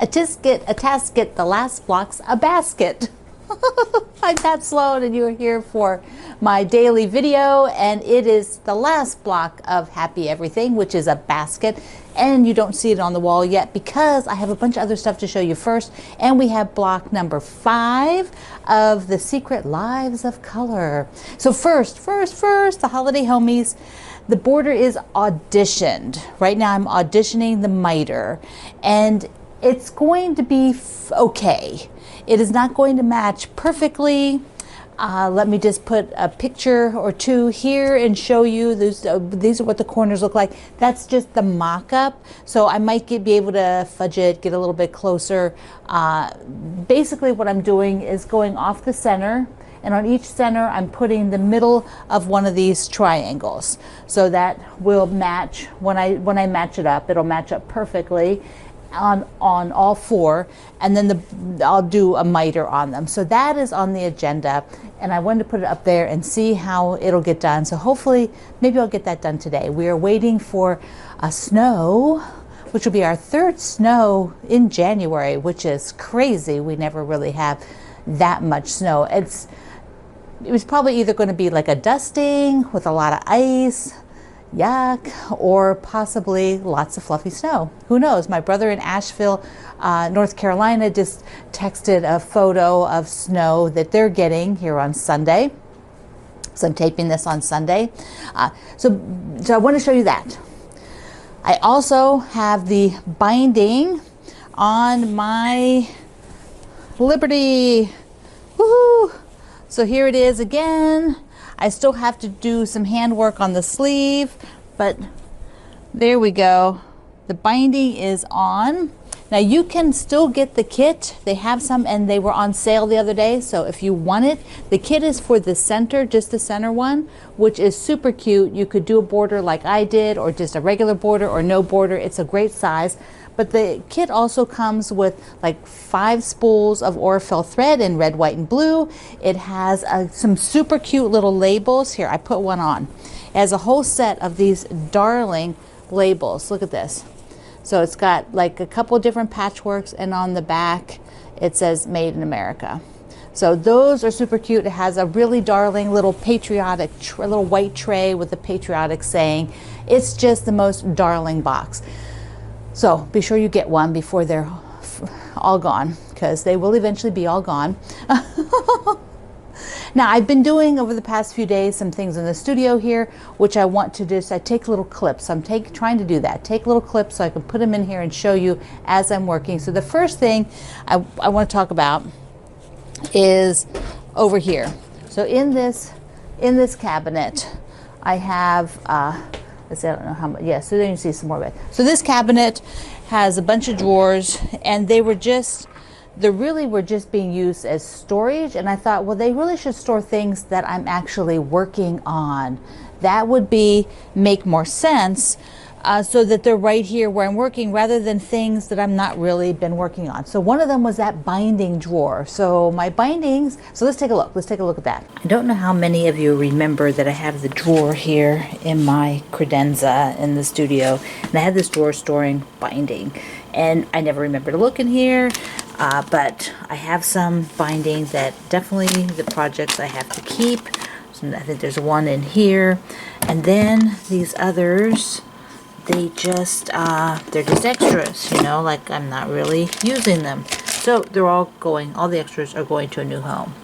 A tisket, a tasket, the last block's a basket. I'm Pat Sloan and you're here for my daily video, and it is the last block of Happy Everything, which is a basket, and you don't see it on the wall yet because I have a bunch of other stuff to show you first. And we have block number 5 of the Secret Lives of Color. So first, the holiday homies, the border is auditioned. Right now I'm auditioning the miter, and it's going to be okay. It is not going to match perfectly. Let me just put a picture or two here and show you. These are what the corners look like. That's just the mock-up. So I might be able to fudge it, get a little bit closer. Basically what I'm doing is going off the center, and on each center I'm putting the middle of one of these triangles. So that will match, when I match it up, it'll match up perfectly on all 4, and then I'll do a miter on them. So that is on the agenda, and I wanted to put it up there and see how it'll get done. So hopefully maybe I'll get that done today. We are waiting for a snow, which will be our 3rd snow in January, which is crazy. We never really have that much snow. It was probably either going to be like a dusting with a lot of ice, yuck, or possibly lots of fluffy snow. Who knows? My brother in Asheville, North Carolina, just texted a photo of snow that they're getting here on Sunday. So I'm taping this on Sunday. So I want to show you that. I also have the binding on my Liberty. Woohoo! So here it is again. I still have to do some handwork on the sleeve, but there we go. The binding is on. Now you can still get the kit. They have some, and they were on sale the other day. So if you want it, the kit is for the center, just the center one, which is super cute. You could do a border like I did, or just a regular border, or no border. It's a great size. But the kit also comes with like 5 spools of Orifel thread in red, white, and blue. It has some super cute little labels. Here, I put one on. It has a whole set of these darling labels. Look at this. So it's got like a couple different patchworks, and on the back it says Made in America. So those are super cute. It has a really darling little patriotic, little white tray with a patriotic saying. It's just the most darling box. So be sure you get one before they're all gone, because they will eventually be all gone. Now I've been doing over the past few days some things in the studio here, which I want to do. So I take little clips. I'm trying to do that. Take little clips so I can put them in here and show you as I'm working. So the first thing I want to talk about is over here. So in this cabinet, I have let's see, I don't know how much. Yeah, so then you see some more of it. So this cabinet has a bunch of drawers, and they really were just being used as storage. And I thought, well, they really should store things that I'm actually working on. That would make more sense, so that they're right here where I'm working, rather than things that I'm not really been working on. So one of them was that binding drawer. So my bindings, so let's take a look. Let's take a look at that. I don't know how many of you remember that I have the drawer here in my credenza in the studio. And I had this drawer storing binding. And I never remember to look in here. But I have some binding that definitely the projects I have to keep. So I think there's one in here. And then these others, they're just extras, you know, like I'm not really using them. So they're all the extras are going to a new home.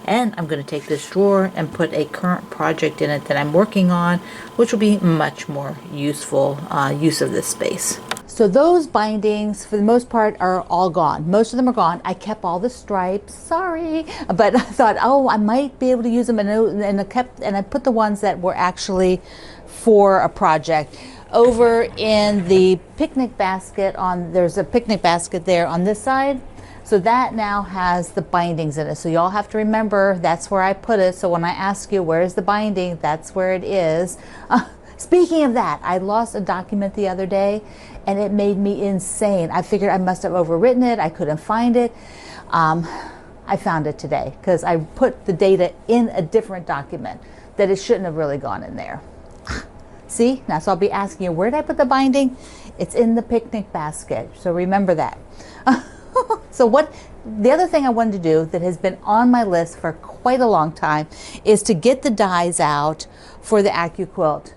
And I'm going to take this drawer and put a current project in it that I'm working on, which will be much more useful use of this space. So those bindings, for the most part, are all gone. Most of them are gone. I kept all the stripes, sorry, but I thought, oh, I might be able to use them, and I put the ones that were actually for a project. Over in the picnic basket, there's a picnic basket there on this side. So that now has the bindings in it. So y'all have to remember that's where I put it. So when I ask you, where's the binding? That's where it is. Speaking of that, I lost a document the other day, and it made me insane. I figured I must have overwritten it. I couldn't find it. I found it today because I put the data in a different document that it shouldn't have really gone in there. See? Now, so I'll be asking you, where did I put the binding? It's in the picnic basket. So remember that. So the other thing I wanted to do that has been on my list for quite a long time is to get the dies out for the AccuQuilt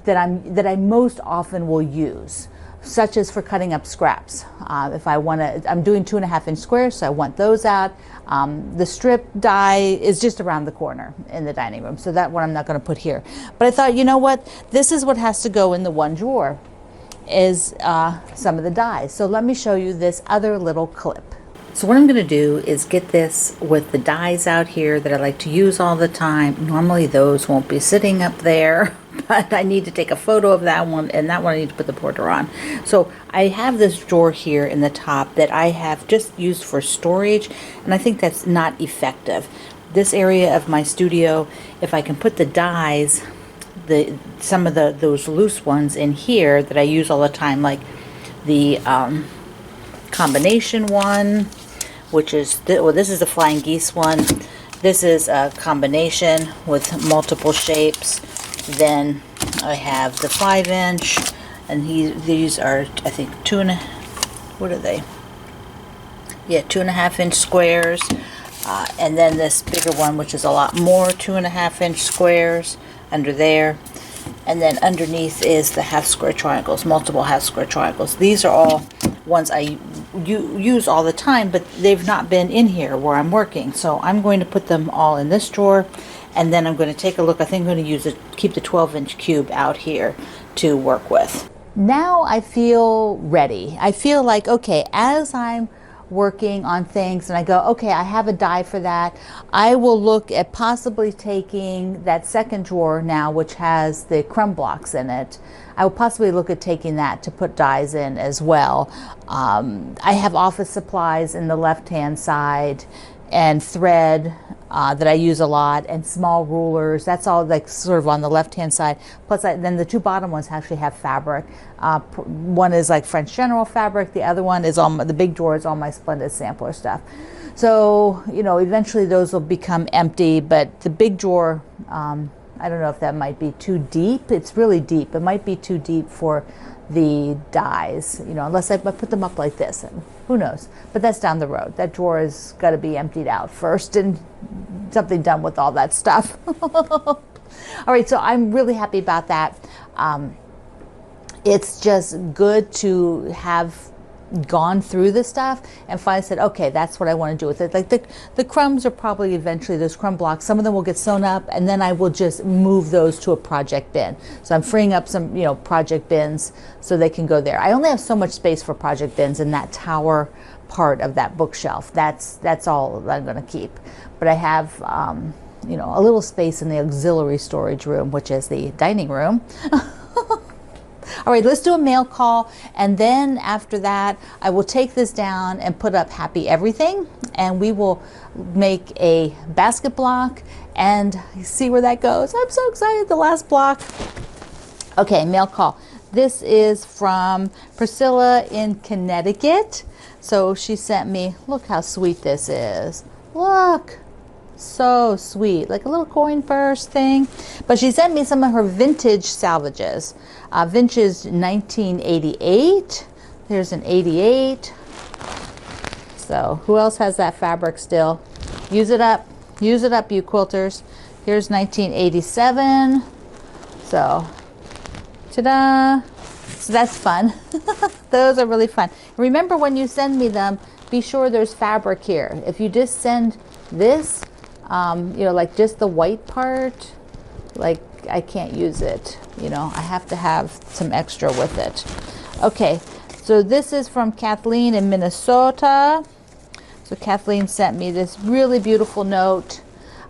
that I most often will use, such as for cutting up scraps. If I want to, I'm doing 2.5-inch squares, so I want those out. The strip die is just around the corner in the dining room, so that one I'm not going to put here. But I thought, you know what, this is what has to go in the one drawer, is some of the dies. So let me show you this other little clip. So what I'm going to do is get this with the dies out here that I like to use all the time. Normally those won't be sitting up there, but I need to take a photo of that one, and that one I need to put the border on. So I have this drawer here in the top that I have just used for storage, and I think that's not effective. This area of my studio, if I can put the dies, some of those loose ones in here that I use all the time, like the combination one, which is this is the flying geese one. This is a combination with multiple shapes. Then I have the 5-inch, and these are, I think, 2.5-inch squares. And then this bigger one, which is a lot more, 2.5-inch squares under there. And then underneath is the half square triangles, multiple half square triangles. These are all ones I use all the time, but they've not been in here where I'm working. So I'm going to put them all in this drawer, and then I'm going to take a look. I think I'm going to use keep the 12-inch cube out here to work with. Now I feel ready. I feel like, okay, as I'm working on things and I go, okay, I have a die for that, I will look at possibly taking that second drawer now, which has the crumb blocks in it. I will possibly look at taking that to put dies in as well. I have office supplies in the left-hand side, and thread that I use a lot, and small rulers. That's all like sort of on the left-hand side. Plus, then the two bottom ones actually have fabric. One is like French General fabric. The other one is the big drawer is all my Splendid Sampler stuff. So, you know, eventually those will become empty, but the big drawer, I don't know if that might be too deep. It's really deep. It might be too deep for the dies, you know, unless I put them up like this, and who knows, but that's down the road. That drawer has got to be emptied out first and something done with all that stuff. All right, so I'm really happy about that. It's just good to have gone through this stuff and finally said, okay, that's what I want to do with it. Like the crumbs are probably eventually, those crumb blocks, some of them will get sewn up, and then I will just move those to a project bin. So I'm freeing up some, you know, project bins so they can go there. I only have so much space for project bins in that tower part of that bookshelf. That's all I'm going to keep. But I have, you know, a little space in the auxiliary storage room, which is the dining room. All right, let's do a mail call, and then after that, I will take this down and put up Happy Everything, and we will make a basket block and see where that goes. I'm so excited, the last block. Okay, mail call. This is from Priscilla in Connecticut. So she sent me, look how sweet this is. Look. So sweet, like a little coin purse thing. But she sent me some of her vintage salvages. Vintage 1988. There's an 88. So who else has that fabric still? Use it up. Use it up, you quilters. Here's 1987. So, ta-da. So that's fun. Those are really fun. Remember, when you send me them, be sure there's fabric here. If you just send this, you know, like just the white part, like I can't use it, you know, I have to have some extra with it. Okay, so this is from Kathleen in Minnesota. So Kathleen sent me this really beautiful note,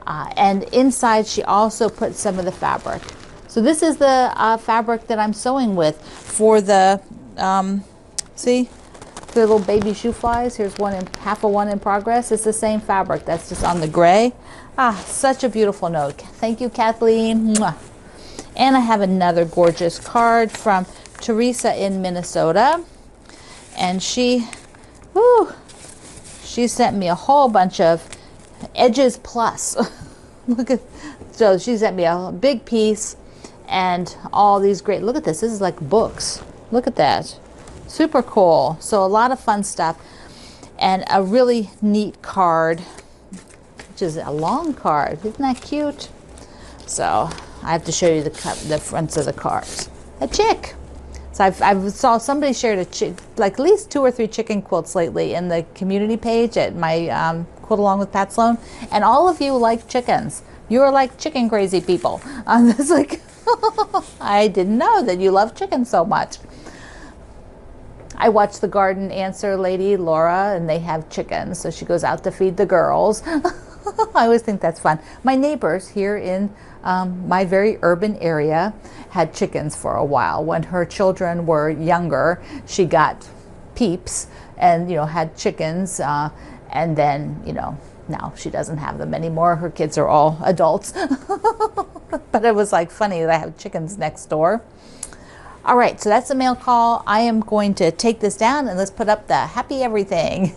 and inside she also put some of the fabric. So this is the fabric that I'm sewing with for the, see? The little baby shoe flies. Here's half of one in progress. It's the same fabric. That's just on the gray. Such a beautiful note. Thank you, Kathleen. Mwah. And I have another gorgeous card from Teresa in Minnesota. And she sent me a whole bunch of Edges Plus. So she sent me a big piece and all these great, look at this. This is like books. Look at that. Super cool. So a lot of fun stuff. and a really neat card, which is a long card. Isn't that cute? So I have to show you the fronts of the cards. A chick. So I've saw somebody shared like at least 2 or 3 chicken quilts lately in the community page at my Quilt Along with Pat Sloan, and all of you like chickens. You are like chicken crazy people. It's like, I didn't know that you love chicken so much. I watch the garden answer lady, Laura, and they have chickens, so she goes out to feed the girls. I always think that's fun. My neighbors here in my very urban area had chickens for a while. When her children were younger, she got Peeps and, had chickens, and then, now she doesn't have them anymore. Her kids are all adults. But it was like funny that I have chickens next door. All right, so that's the mail call. I am going to take this down and let's put up the happy everything.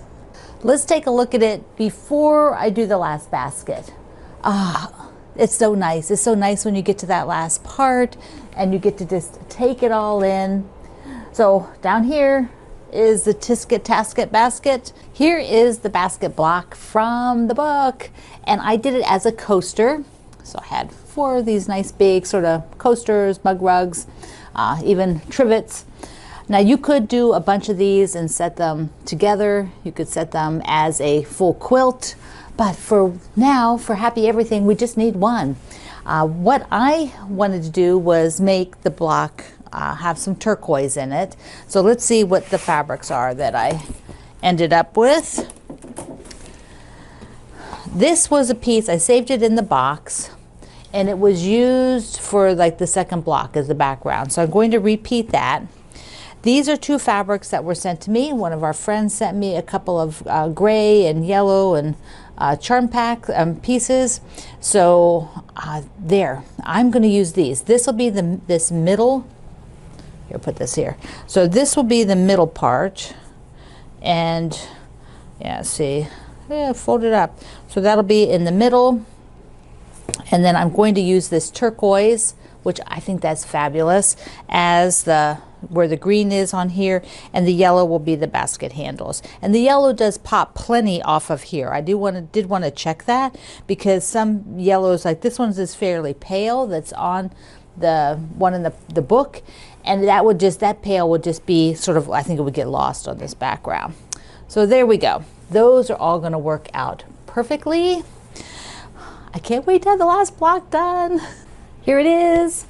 Let's take a look at it before I do the last basket. It's so nice. It's so nice when you get to that last part and you get to just take it all in. So down here is the Tisket tasket basket. Here is the basket block from the book, and I did it as a coaster. So I had 4 of these nice big sort of coasters, mug rugs, even trivets. Now you could do a bunch of these and set them together. You could set them as a full quilt, but for now, for happy everything, we just need one. What I wanted to do was make the block have some turquoise in it. So let's see what the fabrics are that I ended up with. This was a piece, I saved it in the box, and it was used for like the second block as the background. So I'm going to repeat that. These are 2 fabrics that were sent to me. One of our friends sent me a couple of gray and yellow and charm pack pieces. So there, I'm going to use these. This will be this middle. Here, put this here. So this will be the middle part, and yeah, see, fold it up. So that'll be in the middle, and then I'm going to use this turquoise, which I think that's fabulous, as where the green is on here, and the yellow will be the basket handles. And the yellow does pop plenty off of here. I did want to check that, because some yellows, like this one's is fairly pale, that's on the one in the book, and that pale would just be sort of, I think it would get lost on this background. So there we go. Those are all going to work out perfectly. I can't wait to have the last block done. Here it is.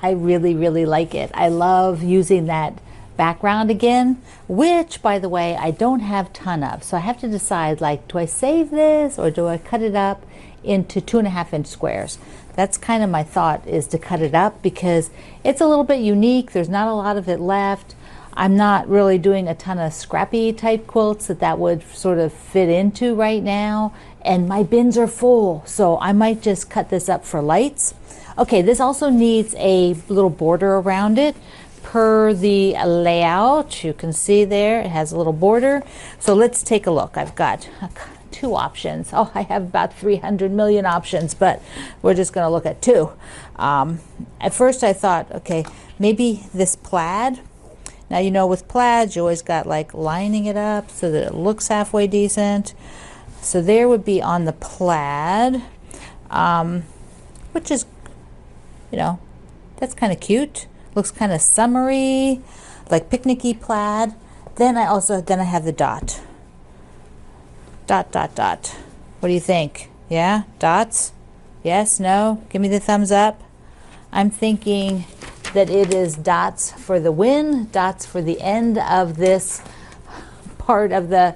I really, really like it. I love using that background again, which, by the way, I don't have a ton of. So I have to decide, like, do I save this or do I cut it up into 2.5-inch squares? That's kind of my thought, is to cut it up because it's a little bit unique. There's not a lot of it left. I'm not really doing a ton of scrappy type quilts that would sort of fit into right now. And my bins are full, so I might just cut this up for lights. Okay, this also needs a little border around it per the layout. You can see there it has a little border. So let's take a look. I've got 2 options. Oh, I have about 300 million options, but we're just going to look at 2. At first I thought, okay, maybe this plaid. Now, with plaids, you always got like lining it up so that it looks halfway decent. So there would be on the plaid, which is, that's kind of cute. Looks kind of summery, like picnicky plaid. Then I have the dot. Dot, dot, dot. What do you think? Yeah? Dots? Yes? No? Give me the thumbs up. I'm thinking that it is dots for the win, dots for the end of this part of the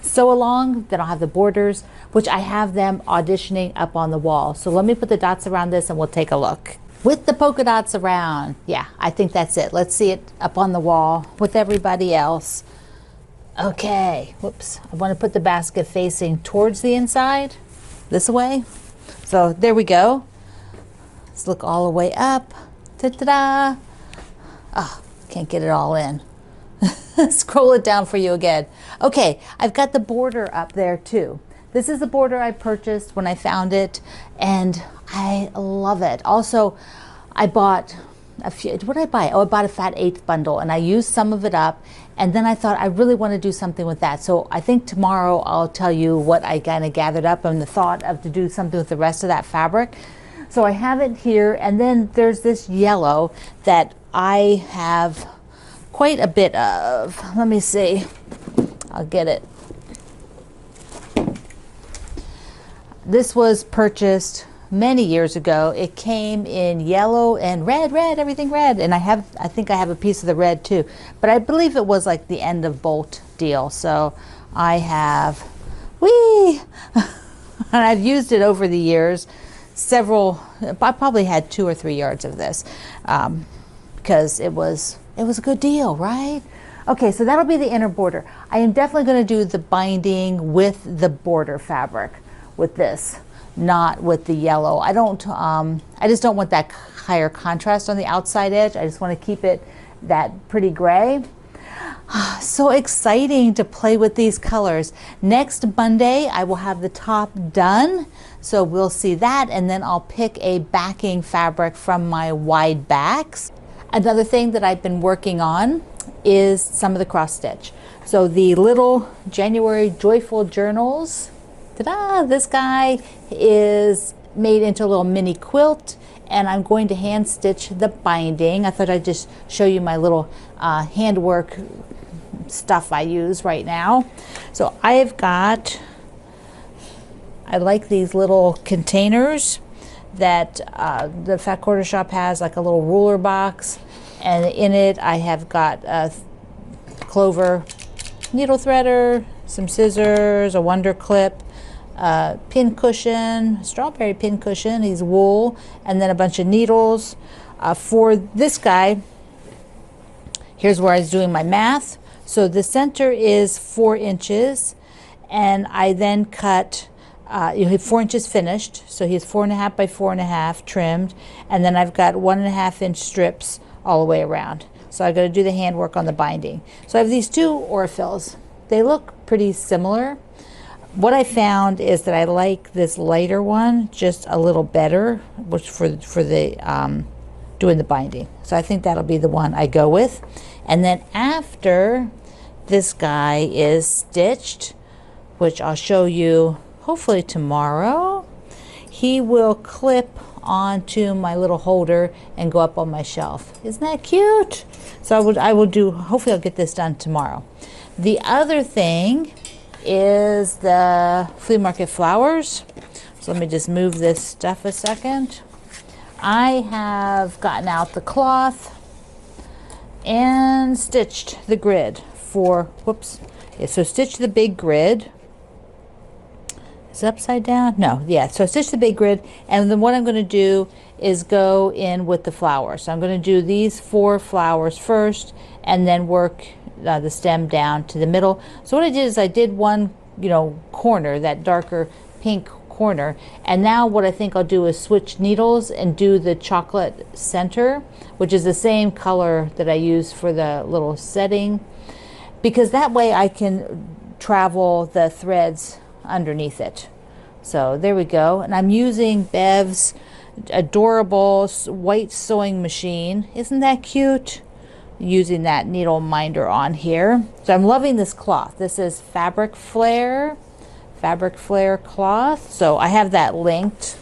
sew along. Then I'll have the borders, which I have them auditioning up on the wall. So let me put the dots around this and we'll take a look. With the polka dots around, yeah, I think that's it. Let's see it up on the wall with everybody else. Okay, whoops. I want to put the basket facing towards the inside, this way. So there we go. Let's look all the way up. Ta-da! Oh, can't get it all in. Scroll it down for you again. Okay, I've got the border up there too. This is the border I purchased when I found it, and I love it. Also, I bought a few, what did I buy? Oh, I bought a fat 1/8 bundle, and I used some of it up, And then I thought I really want to do something with that. So I think tomorrow I'll tell you what I kind of gathered up and the thought of to do something with the rest of that fabric. So I have it here, and then there's this yellow that I have quite a bit of. Let me see. I'll get it. This was purchased many years ago. It came in yellow and red, everything red. And I think I have a piece of the red too. But I believe it was like the end of bolt deal. So I have, and I've used it over the years. I probably had 2 or 3 yards of this because it was a good deal, right? Okay, so that'll be the inner border. I am definitely going to do the binding with the border fabric with this, not with the yellow. I just don't want that higher contrast on the outside edge. I just want to keep it that pretty gray. So exciting to play with these colors. Next Monday, I will have the top done. So we'll see that, and then I'll pick a backing fabric from my wide backs. Another thing that I've been working on is some of the cross stitch. So the little January Joyful Journals, ta-da, this guy is made into a little mini quilt, and I'm going to hand stitch the binding. I thought I'd just show you my little handwork stuff I use right now. So I like these little containers that the Fat Quarter Shop has, like a little ruler box, and in it I have got a clover needle threader, some scissors, a wonder clip, pin cushion, strawberry pin cushion, he's wool, and then a bunch of needles. For this guy, here's where I was doing my math. So the center is 4 inches, and I then cut, you have 4 inches finished, so he's 4.5 by 4.5 trimmed, and then I've got 1.5 inch strips all the way around. So I've got to do the handwork on the binding. So I have these 2 orifills. They look pretty similar. What I found is that I like this lighter one just a little better, which for the doing the binding. So I think that'll be the one I go with. And then after this guy is stitched, which I'll show you hopefully tomorrow, he will clip onto my little holder and go up on my shelf. Isn't that cute? So I will do, hopefully I'll get this done tomorrow. The other thing is the flea market flowers. So let me just move this stuff a second. I have gotten out the cloth and stitched the grid for, so stitch the big grid. Is it upside down? No, yeah, so stitch the big grid, and then what I'm going to do is go in with the flowers. So I'm going to do these 4 flowers first, and then work the stem down to the middle. So what I did is I did one, corner, that darker pink corner, and now what I think I'll do is switch needles and do the chocolate center, which is the same color that I use for the little setting, because that way I can travel the threads underneath it. So there we go, and I'm using Bev's adorable white sewing machine. Isn't that cute? Using that needle minder on here. So I'm loving this cloth. This is Fabric Flare cloth. So I have that linked,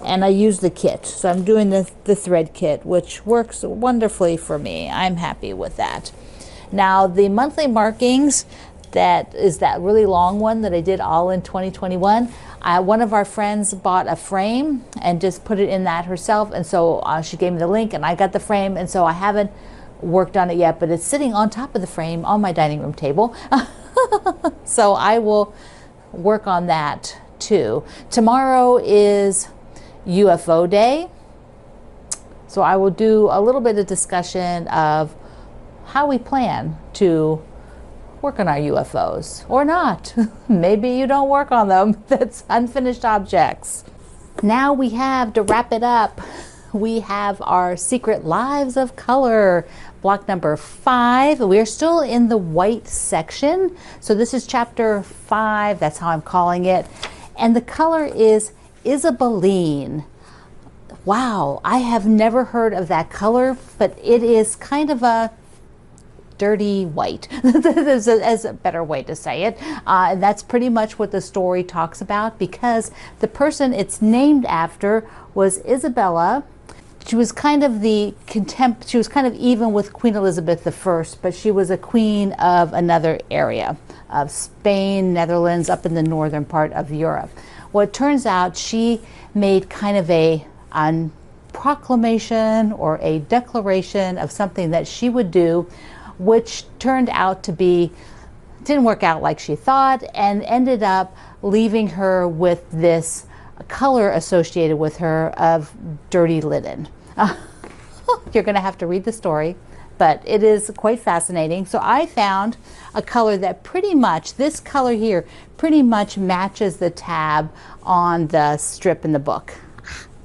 and I use the kit. So I'm doing the thread kit, which works wonderfully for me. I'm happy with that. Now the monthly markings, that is that really long one that I did all in 2021. One of our friends bought a frame and just put it in that herself, and so she gave me the link, and I got the frame, and so I haven't worked on it yet, but it's sitting on top of the frame on my dining room table. So I will work on that too. Tomorrow is UFO day, so I will do a little bit of discussion of how we plan to work on our UFOs or not. Maybe you don't work on them. That's unfinished objects. Now we have to wrap it up. We have our Secret Lives of Color, block number 5. We're still in the white section. So this is chapter 5, that's how I'm calling it. And the color is Isabeline. Wow, I have never heard of that color, but it is kind of a dirty white, as a better way to say it. And that's pretty much what the story talks about, because the person it's named after was Isabella. She was kind of she was kind of even with Queen Elizabeth I, but she was a queen of another area of Spain, Netherlands, up in the northern part of Europe. Well, it turns out she made kind of a proclamation or a declaration of something that she would do, which turned out to be, didn't work out like she thought, and ended up leaving her with this color associated with her of dirty linen. You're going to have to read the story, but it is quite fascinating. So I found a color that pretty much, this color here, pretty much matches the tab on the strip in the book.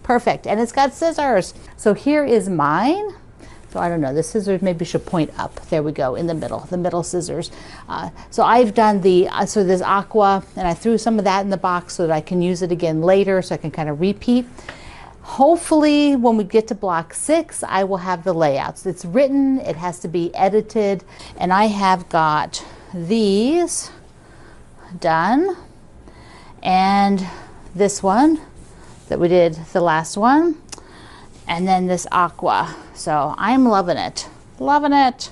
Perfect. And it's got scissors. So here is mine. So I don't know, the scissors maybe should point up. There we go, in the middle scissors. So I've done so there's aqua, and I threw some of that in the box so that I can use it again later, so I can kind of repeat. Hopefully when we get to block 6, I will have the layouts. It's written, it has to be edited, and I have got these done, and this one that we did, the last one, and then this aqua. So I'm loving it, loving it.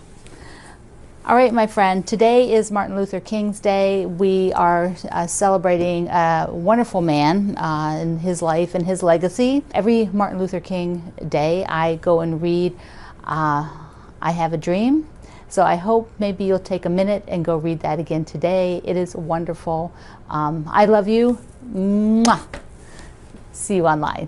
All right, my friend, today is Martin Luther King's Day. We are celebrating a wonderful man in his life and his legacy. Every Martin Luther King Day, I go and read I Have a Dream. So I hope maybe you'll take a minute and go read that again today. It is wonderful. I love you. Mwah. See you online.